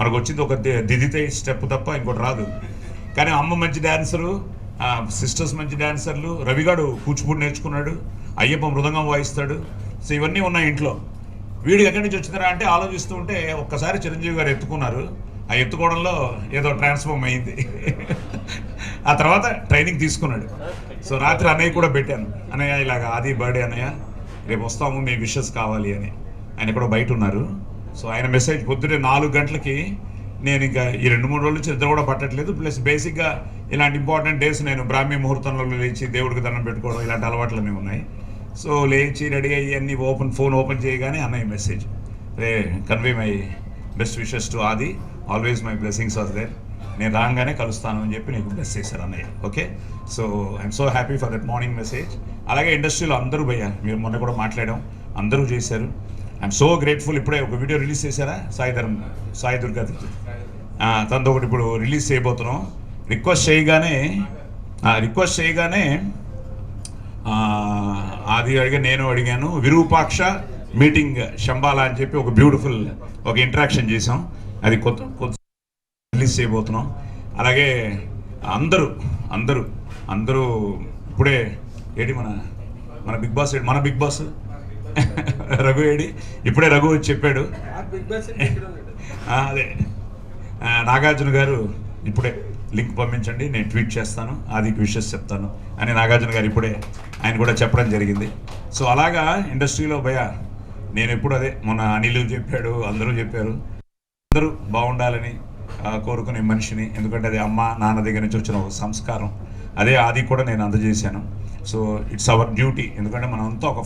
మనకు వచ్చింది ఒక దిదితే స్టెప్ తప్ప ఇంకోటి రాదు. కానీ అమ్మ మంచి డ్యాన్సరు, సిస్టర్స్ మంచి డ్యాన్సర్లు, రవిగాడు కూచిపూడి నేర్చుకున్నాడు, అయ్యప్ప మృదంగం వాయిస్తాడు. సో ఇవన్నీ ఉన్నాయి ఇంట్లో. వీడికి ఎక్కడి నుంచి వచ్చిందిరా అంటే ఆలోచిస్తూ ఉంటే ఒక్కసారి చిరంజీవి గారు ఎత్తుకున్నారు. ఆ ఎత్తుకోవడంలో ఏదో ట్రాన్స్ఫార్మ్ అయింది. ఆ తర్వాత ట్రైనింగ్ తీసుకున్నాడు. సో రాత్రి అన్నయ్య కూడా పెట్టాను, అన్నయ్య ఇలాగ ఆది బర్త్డే అన్నయ్య, రేపు వస్తాము, మీ విషెస్ కావాలి అని. ఆయన కూడా బయట ఉన్నారు. సో ఆయన మెసేజ్ పొద్దున్నే 4 గంటలకి, నేను ఇంకా ఈ 2-3 రోజుల నుంచి నిద్ర కూడా పట్టట్లేదు. ప్లస్ బేసిక్గా ఇలాంటి ఇంపార్టెంట్ డేస్ నేను బ్రాహ్మీ ముహూర్తంలో లేచి దేవుడికి దండం పెట్టుకోవడం ఇలాంటి అలవాట్లన్నీ ఉన్నాయి. సో లేచి రెడీ అయ్యి అన్ని ఫోన్ ఓపెన్ చేయగానే అన్నయ్య మెసేజ్, రే convey my best wishes to Adi, always my blessings are there, నేను రాగానే కలుస్తాను అని చెప్పి నీకు బ్లెస్ చేశారు అన్నయ్య. Okay, so I'm so happy for that morning message. అలాగే ఇండస్ట్రీలో అందరూ భయ్యా, మీరు మొన్న కూడా మాట్లాడాం, అందరూ చేశారు. I'm so grateful. ఇప్పుడే ఒక వీడియో రిలీజ్ చేశారా సాయి దుర్గా, తనతో ఒకటి ఇప్పుడు రిలీజ్ చేయబోతున్నాం. రిక్వెస్ట్ చేయగానే అది నేను అడిగాను, విరూపాక్ష మీటింగ్ శంబాలా అని చెప్పి ఒక బ్యూటిఫుల్ ఒక ఇంటరాక్షన్ చేసాం. అది కొత్త రిలీజ్ చేయబోతున్నాం. అలాగే అందరూ ఇప్పుడే ఏడి మన బిగ్ బాస్ రఘు ఏడి, ఇప్పుడే రఘు వచ్చి చెప్పాడు. అదే నాగార్జున గారు ఇప్పుడే లింక్ పంపించండి, నేను ట్వీట్ చేస్తాను, ఆదికి విషెస్ చెప్తాను అని నాగార్జున గారు ఇప్పుడే ఆయన కూడా చెప్పడం జరిగింది. సో అలాగా ఇండస్ట్రీలో నేను ఎప్పుడు అదే మొన్న అనిల్ చెప్పాడు, అందరూ చెప్పారు, అందరూ బాగుండాలని కోరుకునే మనిషిని. ఎందుకంటే అది అమ్మ నాన్న దగ్గర నుంచి వచ్చిన ఒక సంస్కారం. అదే ఆది కూడా నేను అందజేశాను. So it's our duty. ఎందుకంటే మనంతా ఒక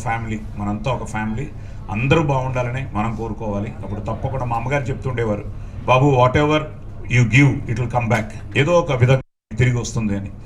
ఫ్యామిలీ, అందరూ బాగుండాలని మనం కోరుకోవాలి. అప్పుడు తప్పకుండా మా అమ్మగారు చెప్తుండేవారు, బాబు whatever you give it will come back, ఏదో ఒక విధంగా తిరిగి వస్తుంది అని.